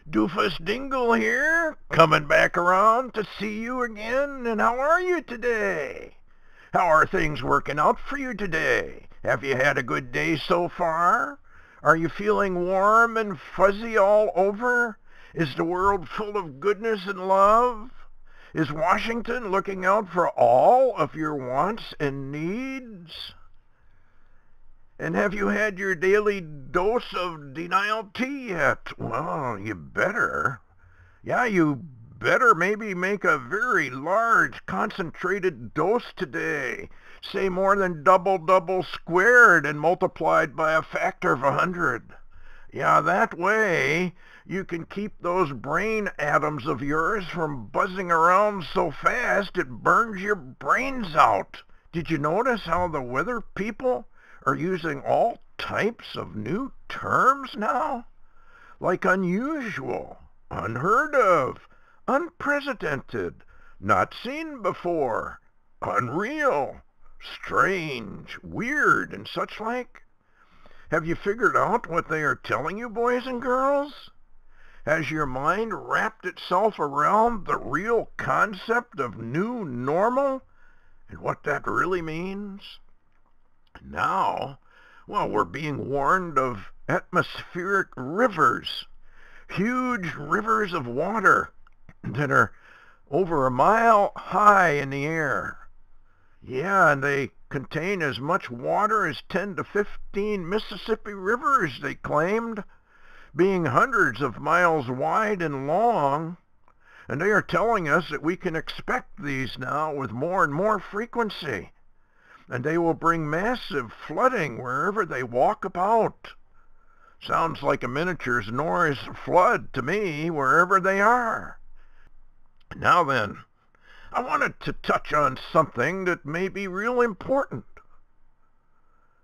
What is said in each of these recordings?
Doofuss Dingle here, coming back around to see you again, and how are you today? How are things working out for you today? Have you had a good day so far? Are you feeling warm and fuzzy all over? Is the world full of goodness and love? Is Washington looking out for all of your wants and needs? And have you had your daily dose of denial tea yet? Well, you better. Yeah, you better maybe make a very large concentrated dose today. Say more than double squared and multiplied by a factor of 100. Yeah, that way you can keep those brain atoms of yours from buzzing around so fast it burns your brains out. Did you notice how the weather people are using all types of new terms now? Like unusual, unheard of, unprecedented, not seen before, unreal, strange, weird, and such like. Have you figured out what they are telling you, boys and girls? Has your mind wrapped itself around the real concept of new normal and what that really means? Now, well, we're being warned of atmospheric rivers, huge rivers of water that are over a mile high in the air. Yeah, and they contain as much water as 10 to 15 Mississippi rivers, they claimed, being hundreds of miles wide and long. And they are telling us that we can expect these now with more and more frequency. And they will bring massive flooding wherever they walk about. Sounds like a miniature Norris flood to me, wherever they are. Now then, I wanted to touch on something that may be real important.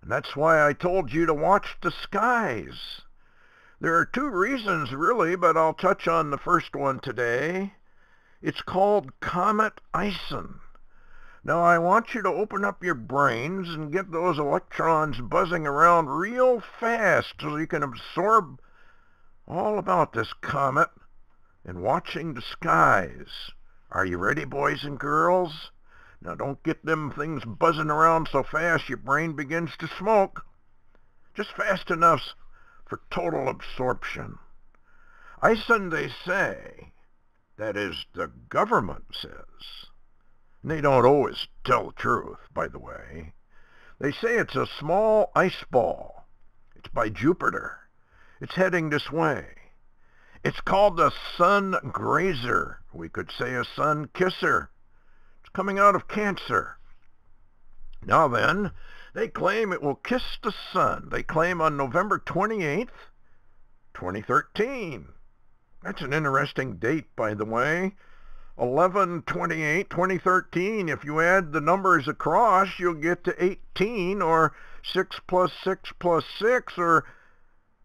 And that's why I told you to watch the skies. There are two reasons, really, but I'll touch on the first one today. It's called Comet Ison. Now, I want you to open up your brains and get those electrons buzzing around real fast so you can absorb all about this comet and watching the skies. Are you ready, boys and girls? Now, don't get them things buzzing around so fast your brain begins to smoke. Just fast enough for total absorption. Ison, they say, that is, the government says. And they don't always tell the truth, by the way. They say it's a small ice ball. It's by Jupiter. It's heading this way. It's called the sun grazer. We could say a sun kisser. It's coming out of Cancer. Now then, they claim it will kiss the sun. They claim on November 28th, 2013. That's an interesting date, by the way. 11/28/2013. If you add the numbers across, you'll get to 18, or 6 plus 6 plus 6, or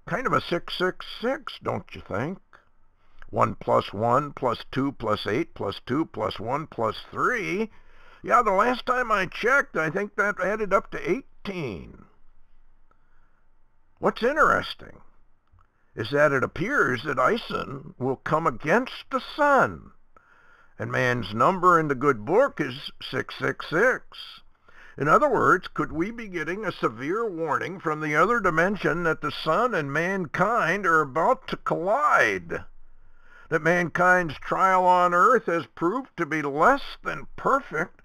kind of a 666, don't you think? 1 plus 1 plus 2 plus 8 plus 2 plus 1 plus 3. Yeah, the last time I checked, I think that added up to 18. What's interesting is that it appears that Ison will come against the sun. And man's number in the good book is 666. In other words, could we be getting a severe warning from the other dimension that the sun and mankind are about to collide? That mankind's trial on earth has proved to be less than perfect,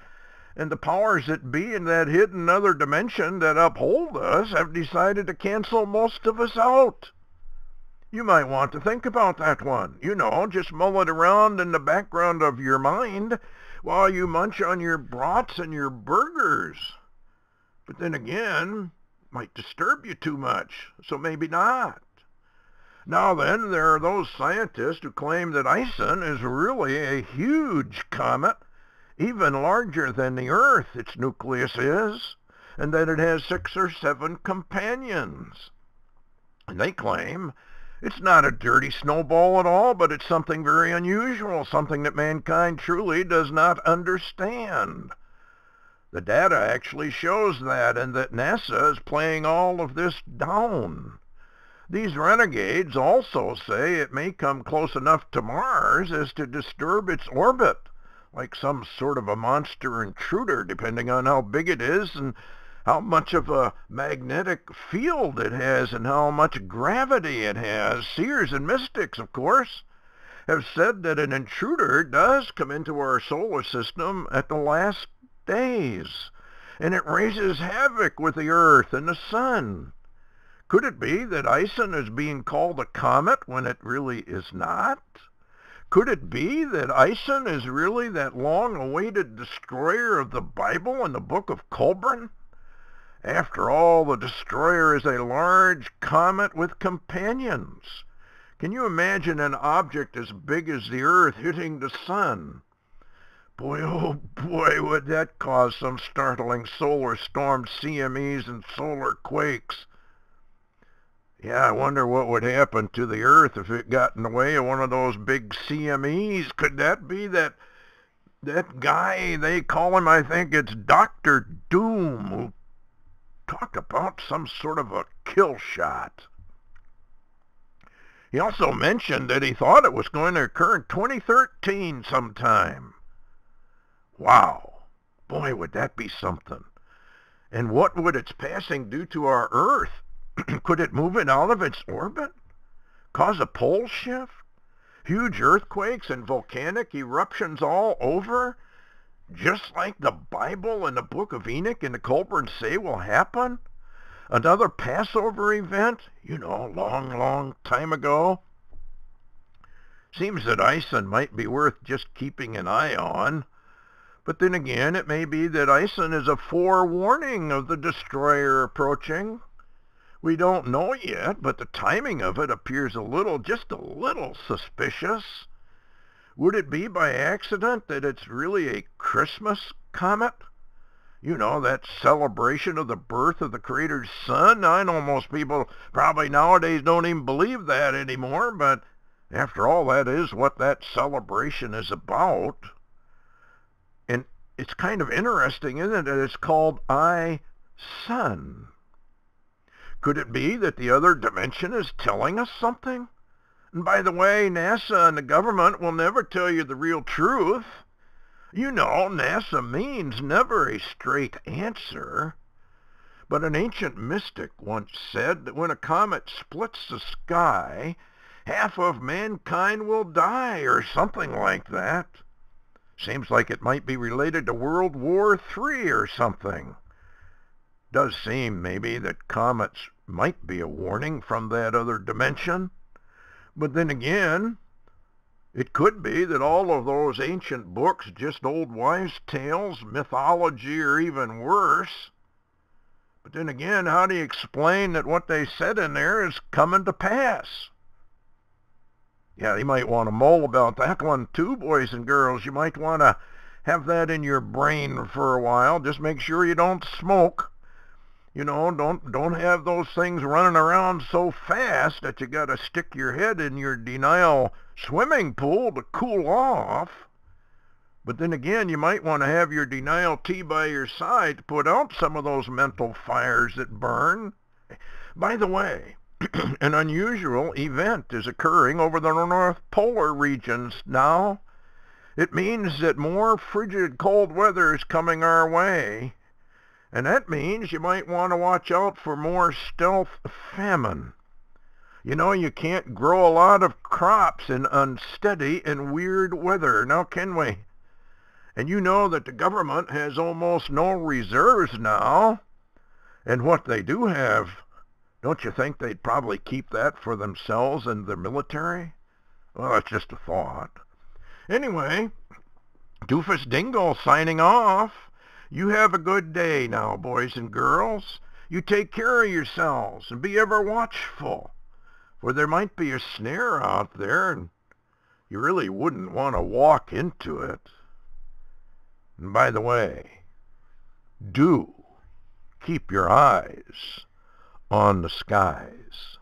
and the powers that be in that hidden other dimension that uphold us have decided to cancel most of us out. You might want to think about that one. You know, just mull it around in the background of your mind while you munch on your brats and your burgers. But then again, might disturb you too much, so maybe not. Now then, there are those scientists who claim that Ison is really a huge comet, even larger than the Earth, its nucleus is, and that it has 6 or 7 companions. And they claim it's not a dirty snowball at all, but it's something very unusual, something that mankind truly does not understand. The data actually shows that, and that NASA is playing all of this down. These renegades also say it may come close enough to Mars as to disturb its orbit, like some sort of a monster intruder, depending on how big it is and how much of a magnetic field it has and how much gravity it has. Seers and mystics, of course, have said that an intruder does come into our solar system at the last days, and it raises havoc with the Earth and the Sun. Could it be that Ison is being called a comet when it really is not? Could it be that Ison is really that long-awaited destroyer of the Bible and the Book of Comet? After all, the destroyer is a large comet with companions. Can you imagine an object as big as the Earth hitting the Sun? Boy, oh boy, would that cause some startling solar storms, CMEs, and solar quakes. Yeah, I wonder what would happen to the Earth if it got in the way of one of those big CMEs. Could that be that guy, they call him, I think it's Dr. Doom, who talked about some sort of a kill shot? He also mentioned that he thought it was going to occur in 2013 sometime. Wow. Boy, would that be something. And what would its passing do to our Earth? Could it move it out of its orbit? Cause a pole shift? Huge earthquakes and volcanic eruptions all over? Just like the Bible and the Book of Enoch and the Colburn say will happen? Another Passover event, long time ago. Seems that Ison might be worth just keeping an eye on. But then again, it may be that Ison is a forewarning of the destroyer approaching. We don't know yet, but the timing of it appears just a little suspicious. Would it be by accident that it's really a Christmas comet? That celebration of the birth of the Creator's Son. I know most people probably nowadays don't even believe that anymore, but after all, that is what that celebration is about. And it's kind of interesting, isn't it, that it's called Ison. Could it be that the other dimension is telling us something? And by the way, NASA and the government will never tell you the real truth. NASA means never a straight answer. But an ancient mystic once said that when a comet splits the sky, half of mankind will die, or something like that. Seems like it might be related to World War III or something. Does seem maybe that comets might be a warning from that other dimension. But then again, it could be that all of those ancient books just old wives' tales, mythology, or even worse. But then again, how do you explain that what they said in there is coming to pass? Yeah, you might want to mull about that one too, boys and girls. You might want to have that in your brain for a while. Just make sure you don't smoke. Don't have those things running around so fast that you got to stick your head in your denial swimming pool to cool off. But then again, you might want to have your denial tea by your side to put out some of those mental fires that burn. By the way, an unusual event is occurring over the North Polar regions now. It means that more frigid cold weather is coming our way. And that means you might want to watch out for more stealth famine. You can't grow a lot of crops in unsteady and weird weather, now can we? And you know that the government has almost no reserves now. And what they do have, don't you think they'd probably keep that for themselves and their military? Well, that's just a thought. Anyway, Doofuss Dingle signing off. You have a good day now, boys and girls. You take care of yourselves and be ever watchful, for there might be a snare out there, and you really wouldn't want to walk into it. And by the way, do keep your eyes on the skies.